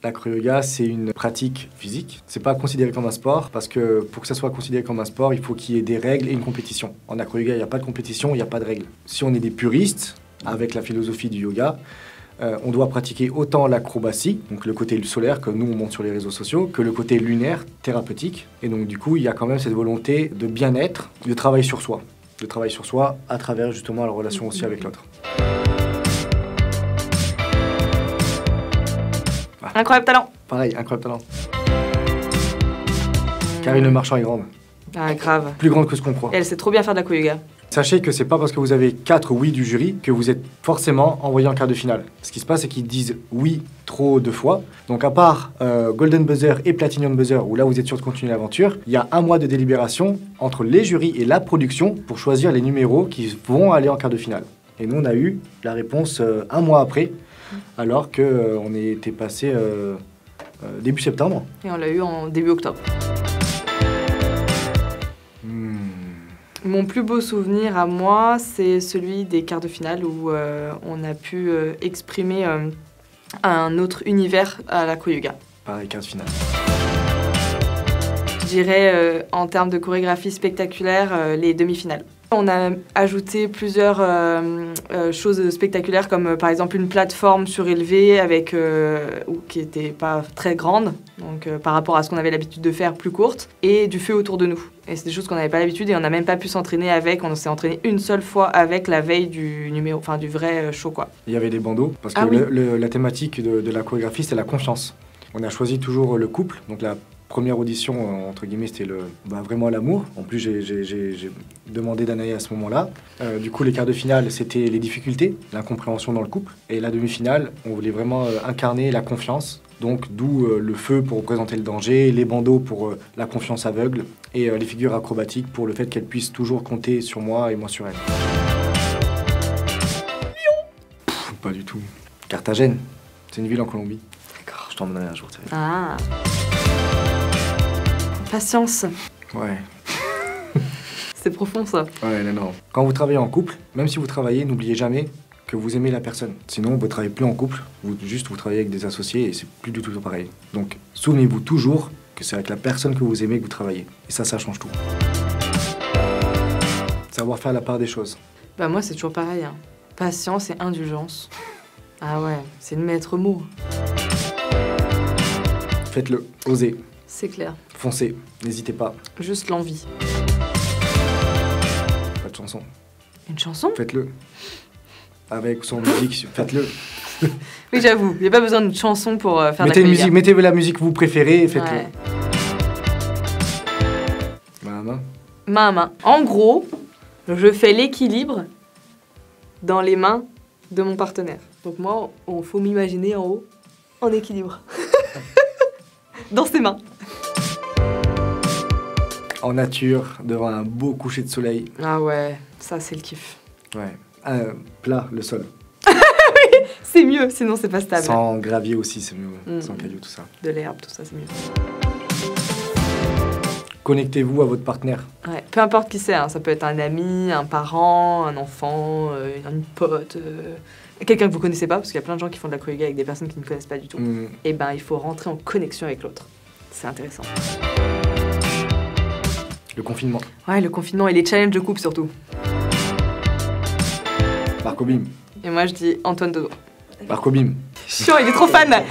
L'acro-yoga, c'est une pratique physique. C'est pas considéré comme un sport parce que pour que ça soit considéré comme un sport, il faut qu'il y ait des règles et une compétition. En acro-yoga, il n'y a pas de compétition, il n'y a pas de règles. Si on est des puristes, avec la philosophie du yoga, on doit pratiquer autant l'acrobatie, donc le côté solaire que nous on montre sur les réseaux sociaux, que le côté lunaire, thérapeutique. Et donc du coup, il y a quand même cette volonté de bien-être, de travail sur soi. De travail sur soi à travers justement la relation aussi avec l'autre. Incroyable talent. Pareil, incroyable talent. Karine Le Marchand est grande. Ah, grave. Plus grande que ce qu'on croit. Et elle sait trop bien faire de l'acro-yoga. Sachez que c'est pas parce que vous avez 4 oui du jury que vous êtes forcément envoyé en quart de finale. Ce qui se passe, c'est qu'ils disent oui trop de fois. Donc à part Golden Buzzer et Platinum Buzzer, où là vous êtes sûr de continuer l'aventure, il y a un mois de délibération entre les jurys et la production pour choisir les numéros qui vont aller en quart de finale. Et nous, on a eu la réponse un mois après, alors qu'on était passé début septembre. Et on l'a eu en début octobre. Mon plus beau souvenir à moi, c'est celui des quarts de finale où on a pu exprimer un autre univers à l'acro-yoga. Pareil, quart de finale. Je dirais, en termes de chorégraphie spectaculaire, les demi-finales. On a ajouté plusieurs choses spectaculaires, comme par exemple une plateforme surélevée avec, qui n'était pas très grande, donc par rapport à ce qu'on avait l'habitude de faire, plus courte, et du feu autour de nous. Et c'est des choses qu'on n'avait pas l'habitude et on n'a même pas pu s'entraîner avec. On s'est entraîné une seule fois avec la veille du numéro, enfin du vrai show, quoi. Il y avait des bandeaux, parce que oui. la thématique de la chorégraphie, c'est la confiance. On a choisi toujours le couple, donc la première audition, entre guillemets, c'était vraiment l'amour. En plus, j'ai demandé Danae à ce moment-là. Du coup, les quarts de finale, c'était les difficultés, l'incompréhension dans le couple. Et la demi-finale, on voulait vraiment incarner la confiance. Donc, d'où le feu pour représenter le danger, les bandeaux pour la confiance aveugle, et les figures acrobatiques pour le fait qu'elle puisse toujours compter sur moi et moi sur elle. Pas du tout. Carthagène, c'est une ville en Colombie. D'accord. Je t'emmènerai un jour, tu sais. Ah. Patience. Ouais. C'est profond, ça. Ouais, non. Quand vous travaillez en couple, même si vous travaillez, n'oubliez jamais que vous aimez la personne. Sinon, vous ne travaillez plus en couple, vous travaillez avec des associés et c'est plus du tout pareil. Donc, souvenez-vous toujours que c'est avec la personne que vous aimez que vous travaillez. Et ça change tout. Savoir faire la part des choses. Bah moi, c'est toujours pareil. Hein. Patience et indulgence. Ah ouais, c'est le maître mot. Faites-le, osez. C'est clair. Foncez, n'hésitez pas. Juste l'envie. Pas de chanson. Une chanson? Faites-le. Avec son musique, faites-le. Oui, j'avoue, il n'y a pas besoin de chanson pour faire mettez la musique que vous préférez et faites-le. Ouais. Main à main. Main à main. En gros, je fais l'équilibre dans les mains de mon partenaire. Donc moi, il faut m'imaginer en haut, en équilibre. Dans ses mains. En nature, devant un beau coucher de soleil. Ah ouais, ça c'est le kiff. Ouais. Plat, le sol. Oui, c'est mieux, sinon c'est pas stable. Sans gravier aussi, c'est mieux. Sans cailloux, tout ça. De l'herbe, tout ça, c'est mieux. Connectez-vous à votre partenaire. Ouais, peu importe qui c'est, hein. Ça peut être un ami, un parent, un enfant, une pote, quelqu'un que vous connaissez pas, parce qu'il y a plein de gens qui font de l'acro-yoga avec des personnes qui ne connaissent pas du tout. Et ben, il faut rentrer en connexion avec l'autre. C'est intéressant. Le confinement. Ouais, le confinement et les challenges de couple surtout. Marco Bim. Et moi, je dis Antoine Dodo. Marco Bim. Chiant, il est trop fan.